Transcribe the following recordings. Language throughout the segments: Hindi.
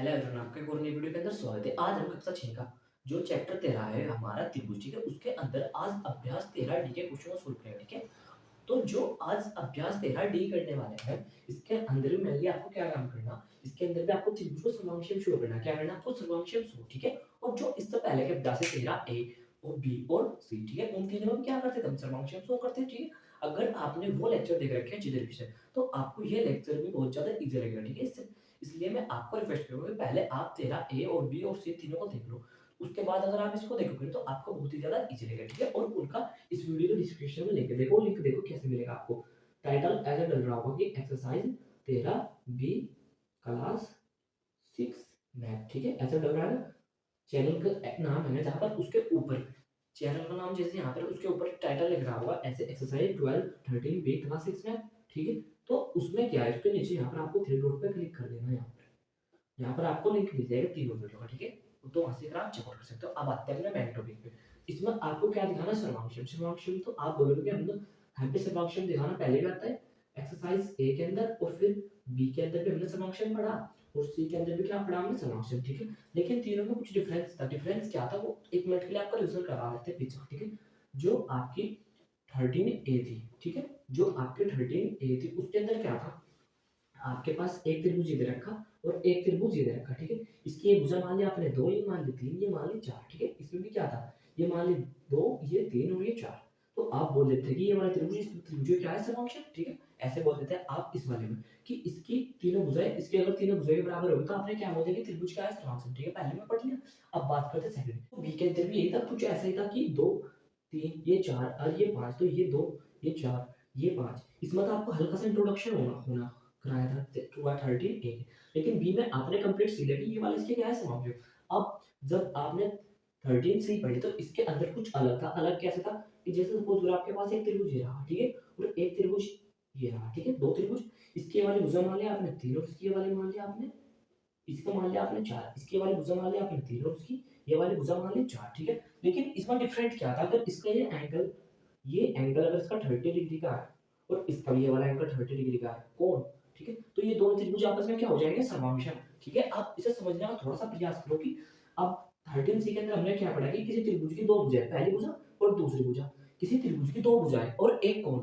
हेलो एवरीवन, आपका एक और नई वीडियो के अंदर स्वागत है। आज हम कक्षा 6 का जो चैप्टर 13 है हमारा त्रिभुज, ठीक है, उसके अंदर आज अभ्यास 13 डी के क्वेश्चन सॉल्व करेंगे, ठीक है। तो जो आज अभ्यास 13 डी करने वाले हैं, इसके अंदर भी मेनली आपको क्या काम करना, इसके अंदर भी आपको त्रिभुज को सर्वांशम शो करना। क्या करना आपको? सर्वांशम शो, ठीक है। और जो इससे पहले के अभ्यास है 13 ए और बी और सी, ठीक है, उन तीनों में क्या करते थे हम? सर्वांशम शो करते थे, ठीक है। अगर आपने वो लेक्चर देख रखे हैं जिधर विषय, तो आपको ये लेक्चर भी बहुत ज्यादा इजी लगेगा, ठीक है। इसलिए मैं आपको रिक्वेस्ट करूंगा कि पहले आप 13 ए और बी और सी तीनों को देख लो। उसके बाद अगर आप इसको देखोगे तो आपको बहुत ही ज्यादा इजी लगेगा, ठीक है। और उनका इस वीडियो के डिस्क्रिप्शन में लिंक देखो, लिंक देखो कैसे मिलेगा आपको। टाइटल ऐसे डल रहा होगा कि एक्सरसाइज 13 बी क्लास 6 मैथ, ठीक है, ऐसा डल रहा है ना। चैनल का नाम है ना, जहाँ पर उसके ऊपर चैनल का नाम जैसे यहाँ पर उसके ऊपर टाइटल लिख रहा होगा ऐसे एक्सरसाइज 12 13 बी क्लास 6 मैथ, ठीक है। तो उसमें क्या है, उसके नीचे यहाँ पर आपको थ्री डॉट पे क्लिक कर देना है। यहाँ पर आपको लिंक मिल जाएगा तीनों वीडियो का, ठीक है। तो वहां से फिर आप चेकआउट कर सकते हो। अब आते हैं अपने मेन टॉपिक पे। इसमें आपको क्या दिखाना? सर्वांशम। सर्वांशम तो आप बोलोगे कि हम लोग यहाँ पे सर्वांशम दिखाना पहले भी आता है एक्सरसाइज ए के अंदर, और फिर बी के अंदर भी हमने सर्वांशम पढ़ा, और सी के अंदर भी क्या पढ़ा हमने? सर्वांशम, ठीक है। लेकिन तीनों में कुछ डिफरेंस था। डिफरेंस क्या था वो एक मिनट के लिए आपका रिविजन करा लेते हैं पीछे, ठीक है। जो आपकी 13 ए थी, ठीक है, जो आपकी 13 ए थी उसके अंदर क्या था? आपके पास एक त्रिभुज इधर रखा और एक त्रिभुज इधर रखा, ठीक है। इसकी ये भुजा मान लिया आपने दो, ये मान ली तीन, ये मान ली चार, ठीक है। इसमें भी क्या था? ये मान ली दो, ये तीन और ये चार। तो आप बोल देते हैं कि ये वाला त्रिभुज, इस त्रिभुज का क्या है? समकक्ष, ठीक है। ऐसे बोल देते हैं आप इस वाले में कि इसकी तीनों भुजाएं, इसकी अगर तीनों भुजाएं के बराबर होगी तो आपने क्या बोल दिया कि त्रिभुज का है समकक्ष, ठीक है, पहले में पढ़ लिया। अब बात करते हैं सेकंड। तो बी के अंदर भी यही था, कुछ ऐसा ही था कि दो तीन ये चार और ये पांच, तो ये दो ये चार ये पांच। इसमें तो आपको हल्का सा इंट्रोडक्शन होना होना कराया था हुआ 13 ए। लेकिन बी में आपने कंप्लीट सी लगी, ये वाला इसके क्या है? समाप्त। अब जब आपने 13 सी पढ़ी तो इसके अंदर कुछ अलग था। अलग कैसे था कि जैसे सपोज अगर आपके पास एक त्रिभुज ये रहा, ठीक है, और एक त्रिभुज ये रहा, ठीक है, दो त्रिभुज। इसके वाली भुजा मान लिया आपने तीन, और इसकी वाली मान लिया आपने, इसका मान लिया आपने चार। इसकी वाली भुजा मान लिया आपने तीन, और उसकी ये वाली भुजा मान ली चार, ठीक है। लेकिन इसमें डिफरेंट क्या था? अगर इसका ये एंगल अगर इसका 30 डिग्री का है और इसका भी ये वाला एंगल 30 डिग्री का है, कौन? ठीक है, तो ये दोनों त्रिभुज आपस में क्या हो जाएंगे? समविषम, ठीक है। आप इसे समझने का थोड़ा सा प्रयास करो कि अब 13 सी के अंदर हमने क्या पढ़ा कि किसी त्रिभुज की दो भुजाएं, पहली भुजा और दूसरी भुजा। किसी त्रिभुज की दो भुजाएं और एक कोण,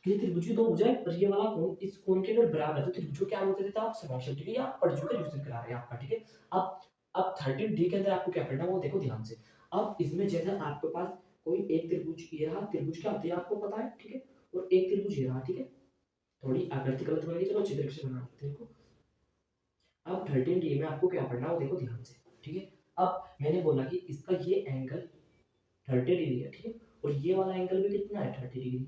किसी त्रिभुज की दो भुजाएं और ये वाला कोण इस कोण के अगर बराबर है तो त्रिभुज को क्या बोलते थे? आप समविषम, ठीक है। ये आप पढ़ चुके, रिवीजन करा रहे हैं आपका, ठीक है। अब 13 डी के अंदर आपको क्या करना है वो देखो ध्यान से। अब इसमें जैसे आपके पास कोई एक त्रिभुज, ये रहा त्रिभुज क्या होती है आपको पता है, ठीक है, और एक त्रिभुज ये रहा, ठीक है। थोड़ी आकृति गलत बन गई, चलो अच्छी तरीके से बना लेते हैं इसको। अब 13 डी में आपको क्या पढ़ना है वो देखो ध्यान से, ठीक है। अब मैंने बोला कि इसका ये एंगल 30 डिग्री है, ठीक है, और ये वाला एंगल भी कितना है? 30 डिग्री।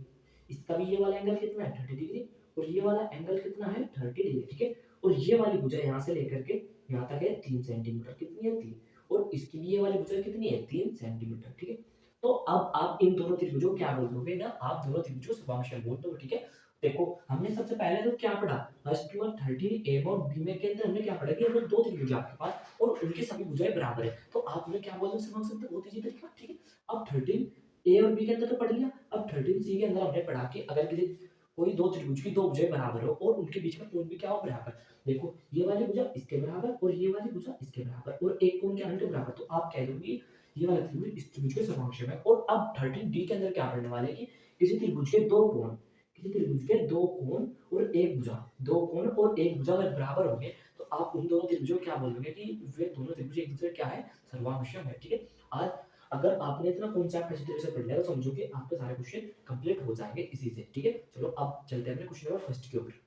इसका भी ये वाला एंगल कितना है? 30 डिग्री। और ये वाला एंगल कितना है? 30 डिग्री, ठीक है। और ये वाली भुजा यहाँ से लेकर के यहाँ तक है 3 सेंटीमीटर, कितनी है? 3। और इसकी भी ये वाली भुजा कितनी है? 3 सेंटीमीटर, ठीक है। तो अब आप इन दोनों त्रिभुजों को क्या बोल दोगे ना? आप दोनों त्रिभुजों को समबाहुषण बोल दोगे, ठीक है। देखो हमने सबसे पहले तो क्या पढ़ा? फर्स्ट में 13 ए और बी में के अंदर हमने क्या पढ़ा कि अगर दो त्रिभुज आपके पास और उनकी सभी भुजाएं बराबर है तो आप उन्हें क्या बोल दो? समबाहुषण। बहुत ईजी तरीका, ठीक है। अब 13 ए और बी के अंदर तो पढ़ लिया। अब 13 सी के अंदर हमने पढ़ा कि अगर किसी कोई दो त्रिभुज की दो भुजाएं बराबर हो और उनके बीच में कोण भी क्या हो? बराबर। देखो ये वाली भुजा इसके बराबर और ये वाली भुजा इसके बराबर और एक कोण क्या है? इनके बराबर। तो आप कह दोगे ये वाला त्रिभुज इस त्रिभुज के समकक्ष है। और अब 13 डी के अंदर क्या पढ़ने वाले कि किसी त्रिभुज के दो कोण, किसी त्रिभुज के दो कोण और एक भुजा, दो कोण और एक भुजा अगर बराबर होंगे तो आप उन दोनों त्रिभुजों को क्या बोलोगे कि वे दोनों त्रिभुज एक दूसरे क्या है? सर्वांशम है, ठीक है। आज अगर आपने इतना कॉन्सेप्ट अच्छी तरह से पढ़ लिया तो समझो कि आपके सारे क्वेश्चन कंप्लीट हो जाएंगे इसी से, ठीक है। चलो अब चलते हैं अपने क्वेश्चन नंबर फर्स्ट के ऊपर।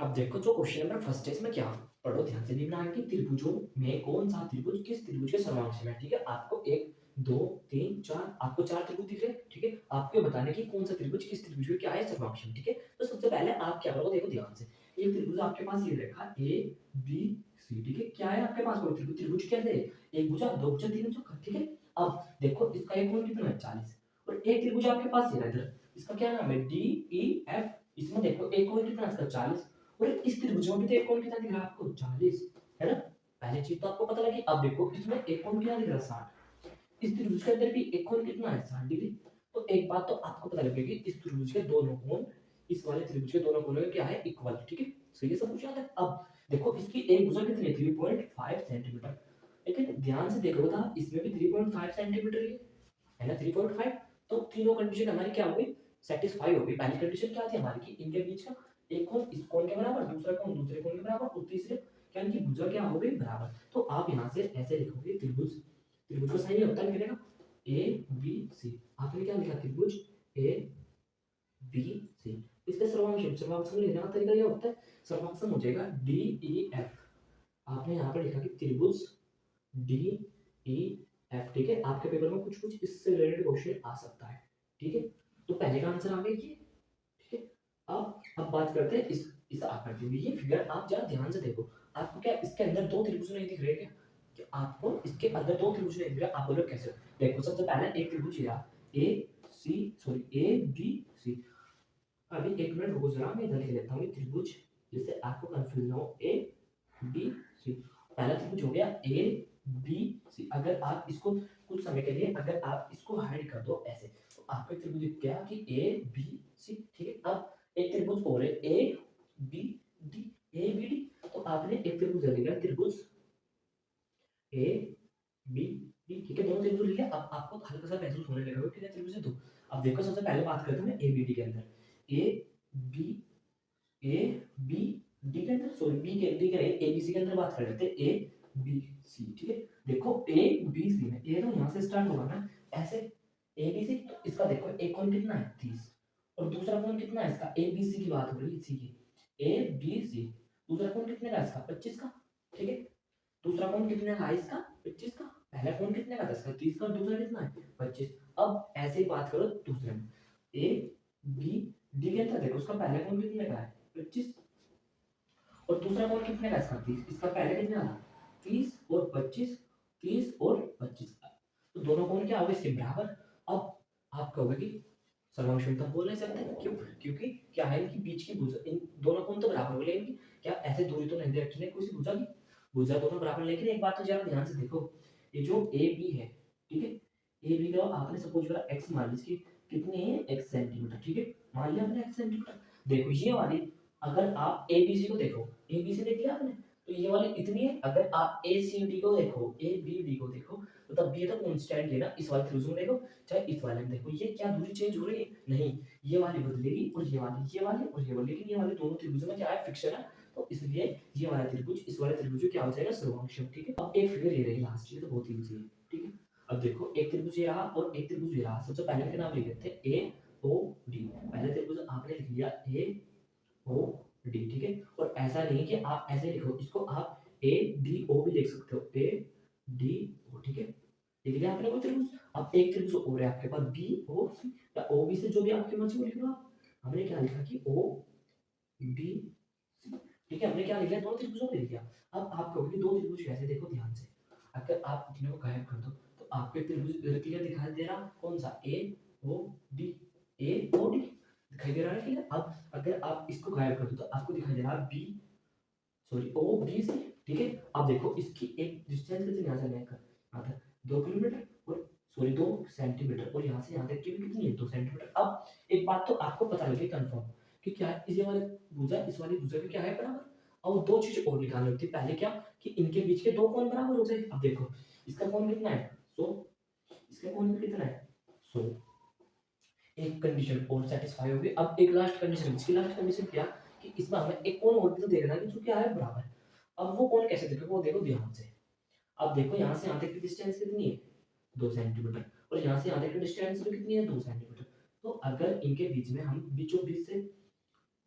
अब देखो जो क्वेश्चन नंबर फर्स्ट है इसमें क्या, पढ़ो ध्यान से। निम्न आंकित त्रिभुजों में कौन सा त्रिभुज किस त्रिभुज के समकक्ष है, ठीक है। आपको एक दो तीन चार, आपको चार त्रिभुज दिख रहे हैं, ठीक है। आपको बताने की कौन सा त्रिभुज किस त्रिभुज के क्या है? समकक्ष, ठीक है। तो सबसे पहले आप क्या करोगे? देखो ध्यान से। एक त्रिभुज आपके पास ये रखा ए बी सी, ठीक है। क्या है आपके पास? कोई त्रिभुज। त्रिभुज कैसे? एक भुजा दो भुजा तीन भुजा, ठीक है। अब देखो इसका एक कोण कितना है? 40। और एक त्रिभुज आपके पास ये इधर, इसका क्या नाम है? D E F. इसमें देखो एक कोण कितना है इसका? 40। और इस त्रिभुज में भी तो एक कोण कितना दिख रहा है आपको? 40, है ना। पहली चीज तो आपको पता लगी। अब देखो इसमें एक कोण कितना दिख रहा है? 60। इस त्रिभुज के अंदर भी एक कोण कितना है? 60 डिग्री। तो एक बात तो आपको पता लगेगी, इस त्रिभुज के दोनों कोण इस वाले त्रिभुज के दोनों कोणों क्या है? इक्वल, ठीक है। सो ये सब कुछ याद है। अब देखो इसकी एक भुजा कितनी है? 3.56 सेंटीमीटर। लेकिन ध्यान से देखोगे तो आप इसमें भी 3.5 सेंटीमीटर ही है ना, 3.5। तो तीनों कंडीशन हमारी क्या हो गई, सेटिस्फाई हो गई। पहली कंडीशन क्या थी हमारी कि इनके बीच का एक कोण इस कोण के बराबर, दूसरा कोण दूसरे कोण के बराबर, और तीसरे क्या इनकी भुजा क्या हो गई बराबर। तो आप यहाँ से ऐसे लिखोगे त्रिभुज, त्रिभुज का साइन ये होता है लिखने का ए बी सी। आपने क्या लिखा, त्रिभुज ए बी सी। इसका सर्वांश, सर्वांश में लिखने का तरीका ये होता है, सर्वांश हो जाएगा डी ई एफ। आपने यहाँ पर लिखा कि त्रिभुज डी ई एफ, ठीक है। आपके पेपर में कुछ कुछ इससे रिलेटेड क्वेश्चन आ सकता है, ठीक है। तो पहले का आंसर आ गया ये, ठीक है। अब बात करते हैं इस आकृति में। ये फिगर आप जरा ध्यान से देखो, आपको क्या इसके अंदर दो त्रिभुज नहीं दिख रहे क्या, कि आपको इसके अंदर दो त्रिभुज नहीं दिख रहे, आप बोलो कैसे। देखो सबसे पहले एक त्रिभुज ये रहा ए सी, सॉरी ए बी सी। अभी एक मिनट रुको जरा, मैं इधर लिख लेता हूँ त्रिभुज, जिससे आपको कंफ्यूज ना हो। ए बी सी, पहला त्रिभुज हो गया ए बी सी। अगर आप इसको कुछ समय के लिए अगर आप इसको हाइड कर दो ऐसे, तो आपको एक त्रिभुज दिख गया कि ए बी सी, ठीक है। अब एक त्रिभुज और है A B D, A B D. तो आपने एक त्रिभुज ले लिया, त्रिभुज ए बी डी, ठीक है। दोनों त्रिभुज लिया। अब आपको हल्का सा महसूस होने लगेगा कि त्रिभुज है दो। अब देखो सबसे पहले बात करते हैं ए बी डी के अंदर, A B A B D के अंदर, सॉरी बी के डी के नहीं, ए बी सी के अंदर बात कर लेते हैं, ए बी सी, ठीक है। देखो ए बी सी में ए तो यहाँ से स्टार्ट होगा ना ऐसे, ए बी सी। तो इसका देखो एक कोण कितना है 30, और दूसरा कोण कितना है इसका, ए बी सी की बात हो रही है इसी की, ए बी सी। दूसरा कोण कितने का इसका 25 का, ठीक है। दूसरा कोण कितने का है इसका 25 का, पहला कोण कितने का था इसका 30 का, दूसरा कितना है 25। अब ऐसे ही बात करो दूसरे में, ए बी डी के अंदर देखो उसका पहला कोण कितने का है 25, और दूसरा कोण कितने का इसका 30। इसका पहले कितने का था 30 और 25, 30 और 25। तो दोनों कोण क्या हो गए इसके बराबर। अब आप कहोगे कि सर्वक्षमता बोल नहीं सकते, क्यों, क्योंकि क्या है इनकी बीच की भुजा, इन दोनों कोण तो बराबर हो, लेकिन क्या ऐसे दूरी तो नहीं दे रखी है किसी भुजा की, भुजा दोनों बराबर। लेकिन एक बात तो जरा ध्यान से देखो, ये जो ए बी है, ठीक है, ए बी का आपने सपोज करा एक्स मान लीजिए कितनी है एक्स सेंटीमीटर, ठीक है। मान लिया आपने एक्स सेंटीमीटर। देखो ये वाली, अगर आप ए बी सी को देखो, ए बी सी देख लिया आपने, तो ये वाली इतनी है। अगर आप ए सी डी को देखो, ए बी डी को देखो, तो तब भी ये तो कांस्टेंट है ना, इस वाले त्रिभुज में देखो चाहे इस वाले में देखो, ये क्या दूरी चेंज हो रही है नहीं, ये वाली बदलेगी और ये वाली, ये वाली और ये वाली, लेकिन ये वाले दोनों त्रिभुजों में क्या है फिक्शन है। तो इसलिए ये वाला त्रिभुज इस वाले त्रिभुज क्या हो जाएगा सर्वांश, ठीक है। अब एक फिगर ये रही लास्ट, ये तो बहुत इजी है, ठीक है। अब देखो एक त्रिभुज ये रहा और एक त्रिभुज ये रहा। सबसे पहले का नाम लिख लेते हैं ए ओ डी। पहले त्रिभुज आपने लिख लिया ए ओ डी, ठीक है। और ऐसा नहीं कि आप ऐसे लिखो, इसको आप ए डी ओ भी लिख सकते हो, ए डी ओ, ठीक है। लिख लिया आपने कोई त्रिभुज। अब एक त्रिभुज और है आपके पास बी ओ सी, या ओ बी से जो भी आपकी मर्जी वो लिख लो आप। हमने क्या लिखा कि ओ डी सी, ठीक है। हमने क्या लिख लिया, दो त्रिभुजों को लिख लिया। अब आप कहोगे कि दो त्रिभुज कैसे, देखो ध्यान से, अगर आप तीनों को गायब कर दो तो आपको एक त्रिभुज क्लियर दिखाई दे रहा, कौन सा, ए ओ डी, ए ओ डी दिखाई दे रहा है क्लियर। अब अगर आप इसको गायब कर दो तो आपको दिखाई दे रहा है B, sorry O B C, ठीक है। अब देखो इसकी एक डिस्टेंस कितनी यहाँ से लेकर यहाँ तक 2 किलोमीटर, और सॉरी 2 सेंटीमीटर, और यहाँ से यहाँ तक की भी कितनी है 2 सेंटीमीटर। अब एक बात तो आपको पता लगे कंफर्म कि क्या है, ये वाले भुजा इस वाली भुजा की क्या है बराबर। अब दो चीज और निकालनी होती है, पहले क्या कि इनके बीच के दो कोण बराबर हो जाए। अब देखो इसका कोण कितना है 100, इसका कोण कितना है 100। एक कंडीशन और सेटिस्फाई होगी। अब एक लास्ट कंडीशन, इसकी लास्ट कंडीशन क्या कि इसमें हमें एक कोण और भी तो देखना है कि जो क्या है बराबर। अब वो कोण कैसे देखो, वो देखो ध्यान से। अब देखो यहाँ से यहाँ तक की डिस्टेंस कितनी है 2 सेंटीमीटर, और यहाँ से यहाँ तक की डिस्टेंस भी कितनी है 2 सेंटीमीटर। तो अगर इनके बीच में हम बीचों बीच से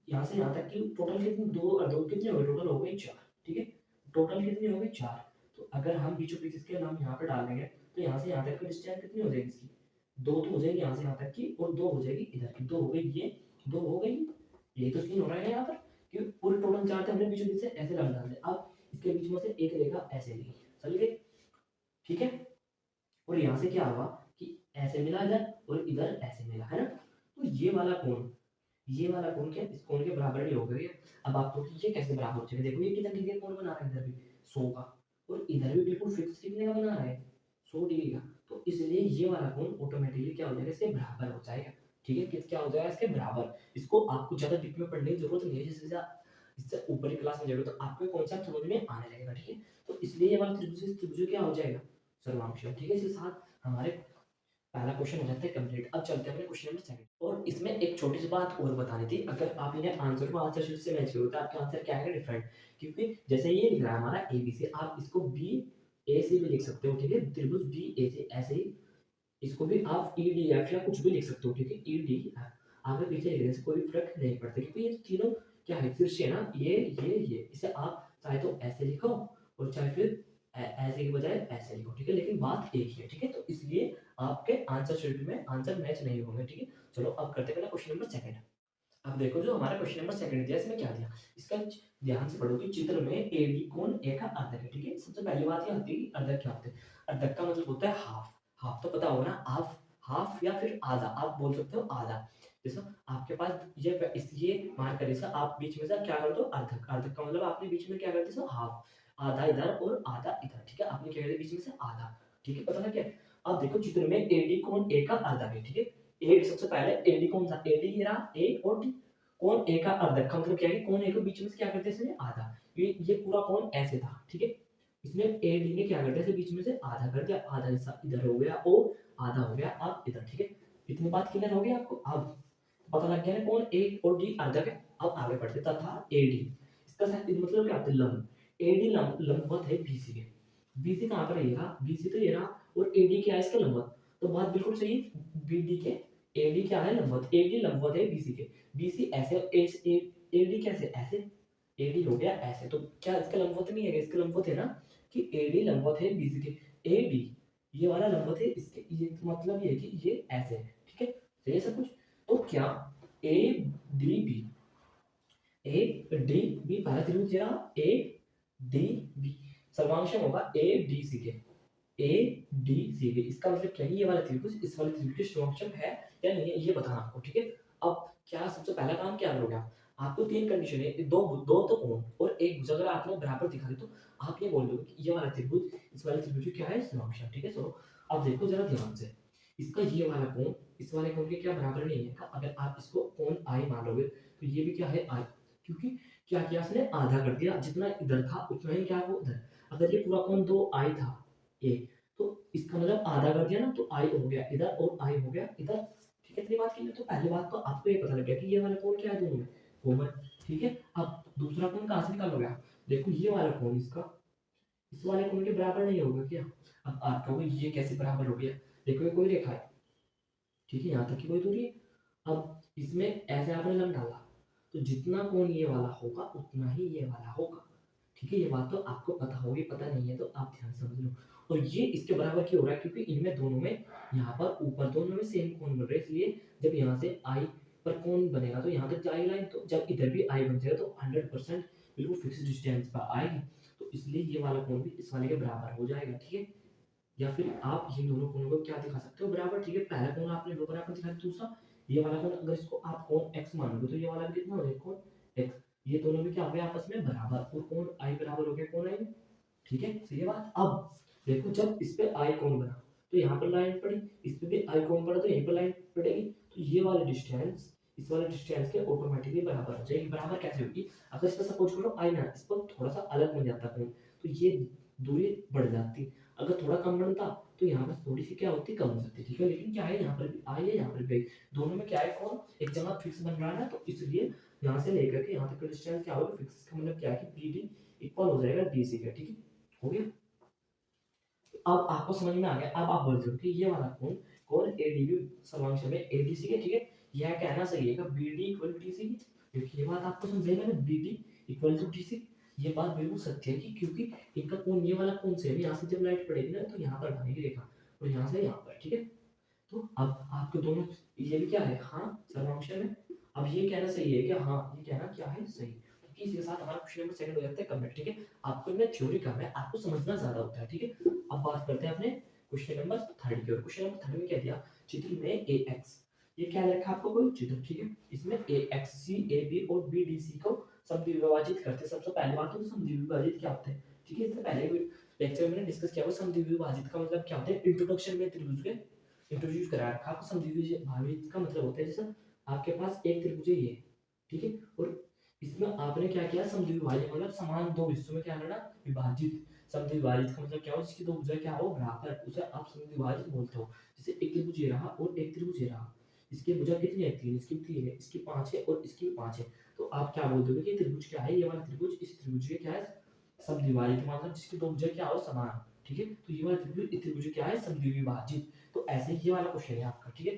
यहाँ से यहाँ तक की टोटल कितनी, दो और दो कितने हो गए, टोटल हो गई 4, ठीक है। टोटल कितनी हो गई 4। तो अगर हम बीचों बीच इसके नाम यहाँ पे डालेंगे तो यहाँ से यहाँ तक की डिस्टेंस कितनी हो जाएगी इसकी, 2 तो हो जाएगी यहाँ से यहाँ तक की, और 2 हो जाएगी इधर की, 2 हो गई ये, 2 हो गई। यही तो सीन हो रहा है यहाँ पर कि पूरे टोटल 4 थे, हमने बीचों बीच से ऐसे लग डाल दिए। अब इसके बीच में से एक रेखा ऐसे ली, चल गई, ठीक है। और यहाँ से क्या हुआ कि ऐसे मिला इधर और इधर ऐसे मिला, है ना। तो ये वाला कोण क्या इस कोण के बराबर नहीं हो गया। अब आपको कि ये कैसे बराबर हो जाएगा, देखो ये कितना डिग्री का कोण बना रहा है इधर भी 100 का, और इधर भी बिल्कुल फिक्स कितने का बना रहा है 100 डिग्री का। तो इसलिए ये वाला कोण ऑटोमेटिकली क्या हो जाएगा इसके बराबर हो जाएगा, ठीक है। किस क्या हो जाएगा इसके बराबर। इसको आपको ज्यादा डीप में पढ़ने की जरूरत नहीं है, जैसे इससे ऊपर की क्लास में जाओगे तो आपको कॉन्सेप्ट समझ में आने लगेगा, ठीक है। तो इसलिए ये वाला त्रिभुज क्या हो जाएगा, सर्वांश, ठीक है। इसके साथ हमारे पहला क्वेश्चन हो जाता है कंप्लीट। अब चलते हैं अपने क्वेश्चन नंबर सेकंड। और इसमें एक छोटी सी बात और बतानी थी, अगर आप इन्हें आंसर को आंसर शीट से मैच करो तो आपका आंसर क्या आएगा, डिफरेंट। क्योंकि जैसे ये लिख रहा है हमारा ए बी सी, आप इसको बी ए सी भी लिख सकते हो, ठीक है, त्रिभुज बी ए सी, ऐसे ही इसको भी आप ई डी एफ या कुछ भी लिख सकते हो, ठीक है, ई डी एफ आगे पीछे लिखने से कोई फर्क नहीं पड़ता, क्योंकि ये तीनों क्या है, शीर्ष है ना, ये इसे आप चाहे तो ऐसे लिखो और चाहे फिर ऐसे की बजाय ऐसे लिखो, ठीक है, लेकिन बात एक ही है, ठीक है। तो इसलिए आपके आंसर शीट में आंसर मैच नहीं होंगे, ठीक है। चलो अब करते हैं क्वेश्चन नंबर सेकंड। अब देखो जो हमारा क्वेश्चन नंबर सेकंड दिया, इसमें क्या दिया, इसका ध्यान से पढ़ो कि चित्र में एडी कोण ए का अर्धक है, ठीक है। सबसे पहली बात ये आती है कि अर्धक क्या होते हैं। अर्धक का मतलब होता है हाफ। हाफ तो पता होगा ना, हाफ, हाफ या फिर आधा, आप बोल सकते हो आधा। जैसे आपके पास ये मार्कर है, आप बीच में से क्या कर दो, अर्धक। अर्धक का मतलब आपने बीच में क्या कर दिया, हाफ, आधा इधर और आधा इधर, ठीक है। आपने क्या कर दिया बीच में से आधा, ठीक है, पता लग गया। अब देखो चित्र में एडी कोण ए का अर्धक है, ठीक है। ए सबसे पहले एडी कौन सा, एडी ये रहा ए और डी। कोण ए का अर्धक का मतलब क्या है, कोण ए को बीच में से क्या करते हैं इसमें आधा। ये पूरा कोण ऐसे था, ठीक है। इसमें ए डी ने क्या कर दिया, बीच में से आधा कर दिया, आधा हिस्सा इधर हो गया ओ, आधा हो गया अब इधर, ठीक है। इतनी बात क्लियर हो गई आपको। अब पता लग गया ना कोण ए और डी अर्धक है। अब आगे बढ़ते तथा ए डी, इसका मतलब क्या होता है, लंब। ए डी लंबवत है बीसी के। बीसी कहां पर है, ये रहा बीसी, तो ये रहा, और एडी क्या है इसका लंबवत। तो बात बिल्कुल सही, बीडी के एडी क्या है, लंबवत। एडी लंबवत है बीसी के। बीसी ऐसे, एडी कैसे, ऐसे, एडी हो गया ऐसे, तो क्या इसका लंबवत नहीं है, इसका लंबवत है ना, कि एडी लंबवत है बीसी के। एडी ये वाला लंबवत है इसके, ये मतलब ये है कि ये ऐसे है, ठीक है। सही है सब कुछ। तो क्या A D B, A D B पहला त्रिभुज रहा, ए डी बी सर्वांश होगा ए डी सी के। ए डी सी के इसका मतलब क्या है, ये वाला त्रिभुज इस वाले त्रिभुज के समकक्ष है या नहीं है, ये बताना आपको, ठीक है। अब क्या सबसे पहला काम क्या करोगे आप, आपको तीन कंडीशन है, दो दो तो कोण और एक भुज अगर आपने बराबर दिखा दी तो आप ये बोल दोगे कि ये वाला त्रिभुज इस वाले त्रिभुज क्या है, समकक्ष, ठीक है। चलो अब देखो जरा ध्यान से, इसका ये वाला कोण इस वाले कोण के क्या बराबर नहीं है, अगर आप इसको कोण आई मान लोगे तो ये भी क्या है आई, क्योंकि क्या किया इसने आधा कर दिया, जितना इधर था उतना ही क्या वो उधर। अगर ये पूरा कोण दो आई था ए, तो इसका मतलब आधा कर दिया ना, तो आई हो गया इधर और आई हो गया इधर, ठीक है। इतनी बात की तो पहली बात तो आपको ये पता लग गया कि ये वाला कोण क्या है दोनों में, कॉमन, ठीक है। अब दूसरा कोण कहां से निकालोगे आप, देखो ये वाला कोण इसका इस वाले कोण के बराबर नहीं होगा क्या। अब आप कहोगे ये कैसे बराबर हो गया, देखो ये कोई रेखा है, ठीक है, यहाँ तक की कोई दूरी है। अब इसमें ऐसे आपने लंब डाला, तो जितना कोण ये वाला होगा उतना ही ये वाला होगा, ठीक है। ये बात तो आपको पता होगी, पता नहीं है तो आप ध्यान से समझ लो। और ये इसके बराबर क्यों हो रहा है, क्योंकि इनमें दोनों में यहाँ पर ऊपर दोनों में सेम कोण बन रहे हैं, इसलिए जब यहाँ से आई पर कोण बनेगा तो यहाँ तक जाएगी लाइन, तो जब इधर भी आई बन जाएगा तो 100% बिल्कुल फिक्स डिस्टेंस पर आएगी, तो इसलिए ये वाला कोण भी इस वाले के बराबर हो जाएगा, ठीक है। या फिर आप ये दोनों कोणों को क्या दिखा सकते हो, बराबर, ठीक है। पहला कोण आपने वो बराबर दिखा, दूसरा ये वाला कोण अगर इसको आप कोण x मानोगे तो ये वाला भी कितना हो जाएगा, कोण x, ये दोनों भी क्या हो गए आपस में बराबर, और कोण i बराबर हो गया कोण i, ठीक है। सही है बात। अब देखो जब इस पे i कोण बना तो यहाँ पर लाइन पड़ी, इस पे भी i कोण पड़ा तो यहीं पर लाइन पड़ेगी, तो ये वाले डिस्टेंस इस वाले डिस्टेंस के ऑटोमेटिकली बराबर हो जाएगी। बराबर कैसे होगी, अगर इसका सपोज करो i ना, इस पर थोड़ा सा अलग बन जाता कोण, तो ये दूरी बढ़ जाती, अगर थोड़ा कम बनता तो यहाँ पर थोड़ी सी क्या होती, कम हो जाती, ठीक है। लेकिन क्या है, यहाँ पर भी आई है यहाँ पर भी, दोनों में क्या है, कोण एक जगह फिक्स बन रहा है ना, तो इसलिए यहाँ से लेकर के यहाँ तक का डिस्टेंस क्या होगा, फिक्स का मतलब क्या है कि BD इक्वल हो जाएगा DC का, ठीक है, हो गया। अब आपको समझ में आ गया, अब आप बोल रहे हो कि ये वाला कोण कोण ADB सर्वांश में ADC के, ठीक है। यह कहना सही है कि BD इक्वल टू DC, क्योंकि ये बात आपको समझेगा ना, BD इक्वल टू DC, ये बात बिल्कुल सत्य है कि क्योंकि इनका कोण ये वाला कोण से यहाँ से जब लाइट पड़ेगी ना तो यहाँ पर बनेगी रेखा, और यहाँ से यहाँ पर, ठीक है। तो अब आपके दोनों ये भी क्या है, हाँ सर्वांश में। अब ये कहना सही है कि हाँ, ये कहना क्या है, सही। तो इसी के साथ हमारा क्वेश्चन नंबर सेकंड हो जाता है कंप्लीट, ठीक है। आपको इनमें थ्योरी कम है, आपको समझना ज्यादा होता है, ठीक है। अब बात करते हैं अपने क्वेश्चन नंबर थर्ड की ओर। क्वेश्चन नंबर थर्ड में क्या दिया, चित्र में ए एक्स, ये क्या रखा आपको कोई चित्र, ठीक है। इसमें ए एक्स सी ए बी और बी डी सी को समद्विभाजित करते हैं। सबसे पहले बात तो समद्विभाजित क्या होते हैं, ठीक है। इससे पहले लेक्चर में मैंने डिस्कस किया हुआ समद्विभाजित का मतलब क्या होता है, इंट्रोडक्शन में त्रिभुज के इंट्रोड्यूस करा रखा। आपको समद्विभाजित का मतलब होता है जैसे आपके पास एक त्रिभुज है ये, ठीक है, और इसमें आपने क्या किया, समद्विभाजक मतलब समान दो हिस्सों में क्या करना, विभाजित। समद्विभाजित का मतलब क्या हो, जिसकी दो भुजा क्या हो, बराबर, उसे आप समद्विभाजित बोलते हो। जैसे एक त्रिभुज ये रहा और एक त्रिभुज ये रहा, इसकी भुजा कितनी है, तीन, इसकी भी तीन है, इसकी पांच है और इसकी भी पांच है। तो आप क्या बोल दोगे कि त्रिभुज क्या है, ये वाला त्रिभुज इस त्रिभुज के क्या है, समद्विभाजित, मतलब जिसकी दो भुजा क्या हो, समान। ठीक है, तो ये वाला त्रिभुज इस त्रिभुज क्या है, समद्विभाजित। तो ऐसे ये वाला क्वेश्चन है आपका। ठीक है,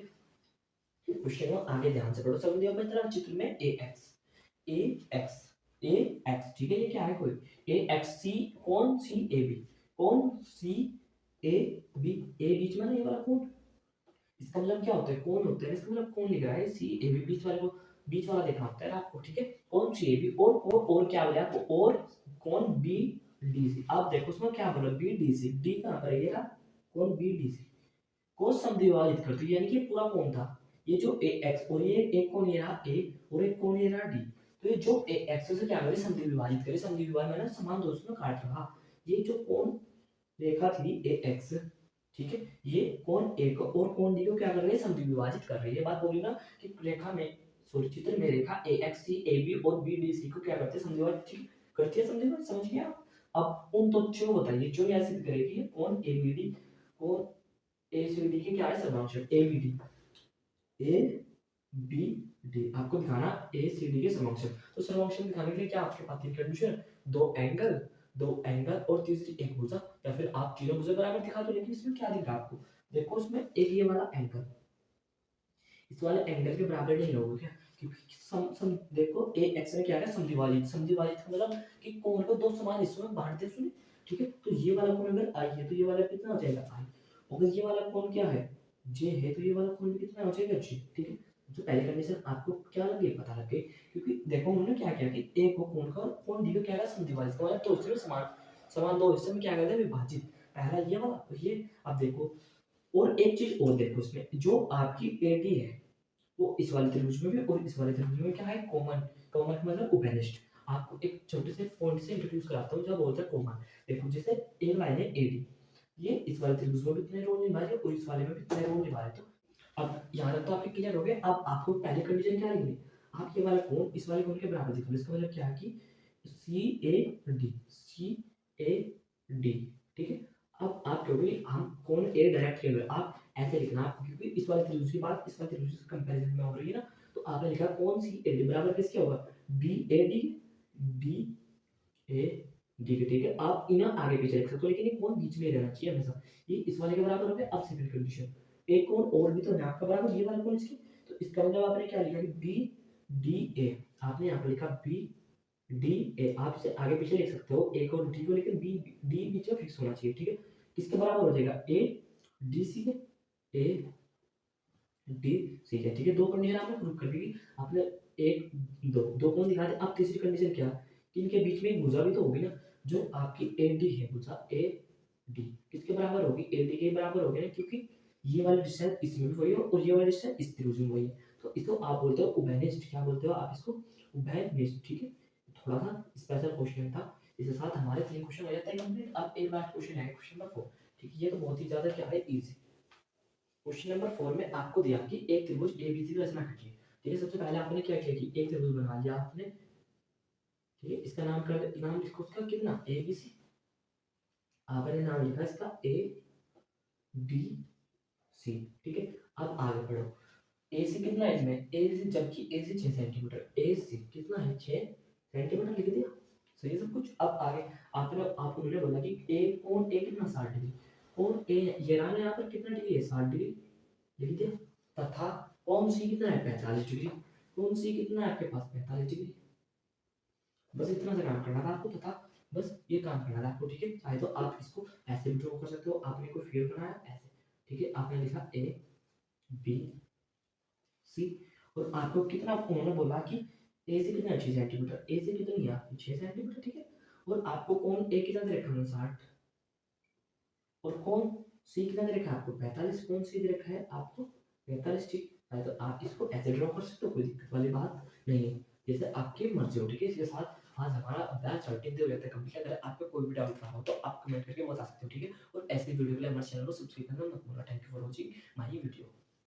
क्वेश्चन को आगे ध्यान से पढ़ो। समद्विभाजक चित्र में ए एक्स, ए एक्स, ए एक्स, ठीक है, ये क्या है, कोई ए एक्स सी, कौन सी ए बी, कौन सी ए बी, ए बीच में ना ये वाला कौन, इसका मतलब क्या होता है, कौन होता है, इसका मतलब कौन लिख रहा है, सी ए बी, बीच वाले को, बीच वाला देखना होता है आपको। ठीक है, कौन सी ए बी, और क्या बोले आपको, और कौन बी डी सी। आप देखो उसमें क्या बोला, बी डी सी, डी कहां पर है, कौन बी डी सी को समद्विभाजित कर दो, यानी कि पूरा कौन था, ये जो ए एक्स और ये एक कौन ये रहा ए और एक कौन ये रहा डी। तो ये जो ए एक्स से क्या करे, समद्विभाजित करे, समद्विभाजन मैंने समान दोस्तों में काट रहा। ये जो कौन रेखा थी ए एक्स, ठीक है, ये कौन ए को और कौन डी को क्या कर रही है, समद्विभाजित कर रही है। बात बोली ना कि रेखा में, सॉरी चित्र में रेखा ए एक्स सी ए बी और बी डी सी को क्या करते हैं, समद्विभाजित करती है, समझ समझ गया। अब उन तथ्यों को बताइए जो यह सिद्ध करेगी कौन ए बी डी, कौन ए सी डी के क्या है, सर्वांश A B D, A B D आपको दिखाना ए सी डी के समक्षम। तो समक्षम दिखाने के लिए क्या आपके पास तीन कंडीशन, दो एंगल, दो एंगल और तीसरी एक भुजा, या फिर आप तीनों भुजा बराबर दिखा दो। लेकिन इसमें क्या दिख रहा है आपको, देखो उसमें एक ये वाला एंगल इस वाले एंगल के बराबर नहीं होगा क्या, क्योंकि सम देखो ए एक्स ने क्या है, समद्विभाजित, समद्विभाजित का मतलब कि कोण को दो समान हिस्सों में बांट दे सुने। ठीक है, तो ये वाला कोण अगर आई है तो ये वाला कितना हो जाएगा आई, अगर ये वाला कोण क्या है, जे है, तो ये वाला कोण भी कितना हो जाएगा जी। ठीक है, जो पहली कंडीशन आपको क्या लग गई, पता लग गई, क्योंकि देखो उन्होंने क्या किया कि ए को कोण का कोण डी को क्या है, समद्विभाजित, मतलब तो उसमें समान, समान दो हिस्से में क्या करते हैं, विभाजित। पहला ये वाला, तो ये अब देखो, और एक चीज और देखो इसमें, जो आपकी एडी है वो इस वाले त्रिभुज में भी और इस वाले त्रिभुज में क्या है, कॉमन, कॉमन मतलब उभयनिष्ठ। आपको एक छोटे से पॉइंट से इंट्रोड्यूस कराता हूँ जो बोलते हैं कॉमन। देखो जैसे ए लाइन है एडी, ये इस वाले त्रिभुज में भी इतने रोल निभा रही है और इस वाले में भी इतने रोल निभा रहे हैं। तो अब यहाँ तक तो आपके क्लियर हो गए। अब आपको पहली कंडीशन क्या लिखनी, आप ये वाला कोण इस वाले कोण के बराबर दिखा, इसका मतलब क्या है कि सी A D, C A D. ठीक है, अब आप कहोगे हम कोण ए डायरेक्ट ले लो, आप ऐसे लिखना, क्योंकि इस वाले त्रिभुज की बात इस वाले त्रिभुज के कंपैरिजन में हो रही है ना, तो आपने लिखा कौन सी ए डी बराबर किसके होगा, B A D, B A D के। ठीक है, आप इन्हें आगे पीछे लिख सकते हो, लेकिन ये कौन बीच में रहना चाहिए हमेशा, ये इस वाले के बराबर हो गया। अब सेकंड कंडीशन, एक कौन और भी तो है आपका बराबर, ये वाला कौन इसकी, तो इसका मतलब आपने क्या लिखा कि बी डी ए, आपने यहाँ पर लिखा बी डी ए, आप इसे आगे पीछे लिख सकते हो एक और डी को, लेकिन बी डी बीच में फिक्स होना चाहिए। ठीक है, किसके बराबर हो जाएगा, ए डी सी के, ए डी सी है। ठीक है, दो कंडीशन आपने प्रूव कर दी, आपने एक दो दो कौन दिखा दे। अब तीसरी कंडीशन क्या, कि इनके बीच में एक भुजा भी तो होगी ना, जो आपकी ए डी है, भुजा ए डी किसके बराबर होगी, ए डी के बराबर होगी ना, क्योंकि ये वाला डिस्टेंस इसमें भी वही है और ये वाला डिस्टेंस इस त्रिभुज में वही है। तो इसको आप बोलते हो उभयनिष्ठ, क्या बोलते हो आप इसको, उभयनिष्ठ। ठीक है, थोड़ा सा स्पेशल क्वेश्चन था, इसके साथ हमारे तीन क्वेश्चन हो जाते हैं कंप्लीट। अब एक लास्ट क्वेश्चन है, क्वेश्चन नंबर 4। ठीक है, ये तो बहुत ही ज्यादा क्या है, इजी। क्वेश्चन नंबर 4 में आपको दिया कि एक त्रिभुज एबीसी की रचना कीजिए। ठीक है, सबसे पहले आपने क्या किया कि एक त्रिभुज बना लिया आपने। ठीक है, इसका नाम कर, नाम लिखो उसका कितना, एबीसी। आपने नाम लिखा इसका ए बी सी। ठीक है, अब आगे बढ़ो। ए सी कितना है इसमें, ए सी, जबकि ए सी 6 सेंटीमीटर, ए सी कितना है, 6 सेंटीमीटर लिख दिया। सही है सब कुछ। अब आगे आपने आपको उन्होंने बोला कि ए कोण ए कितना 60 डिग्री, कोण ए ये रहा यहाँ पर कितना डिग्री है, 60 डिग्री लिख दिया। तथा कौन सी कितना है, 45 डिग्री, कौन सी कितना है आपके पास, 45 डिग्री। बस इतना सा काम करना था आपको, तथा बस ये काम करना था आपको। ठीक है, चाहे तो आप इसको ऐसे भी ड्रॉ कर सकते हो, आपने कोई फिगर बनाया ऐसे। ठीक है, आपने लिखा ए बी सी, और आपको कितना, उन्होंने बोला कि ए से कितना 6 सेंटीमीटर, ए से कितनी है आपकी 6 सेंटीमीटर। ठीक है, और आपको कौन ए कितना दे रखा है, 60, और कौन सी कितना दे रखा है आपको 45, कौन सी दे रखा है आपको 45। ठीक है, तो आप इसको ऐसे ड्रॉ कर सकते हो, कोई दिक्कत वाली बात नहीं है, जैसे आपकी मर्जी हो। ठीक है, इसके साथ आज हमारा अभ्यास 13 हो जाता है कंप्लीट। अगर आपको कोई भी डाउट रहा हो तो आप कमेंट करके बता सकते हो। ठीक है, और ऐसी वीडियो के लिए हमारे चैनल को सब्सक्राइब करना मत भूलना। Thank you for watching my video.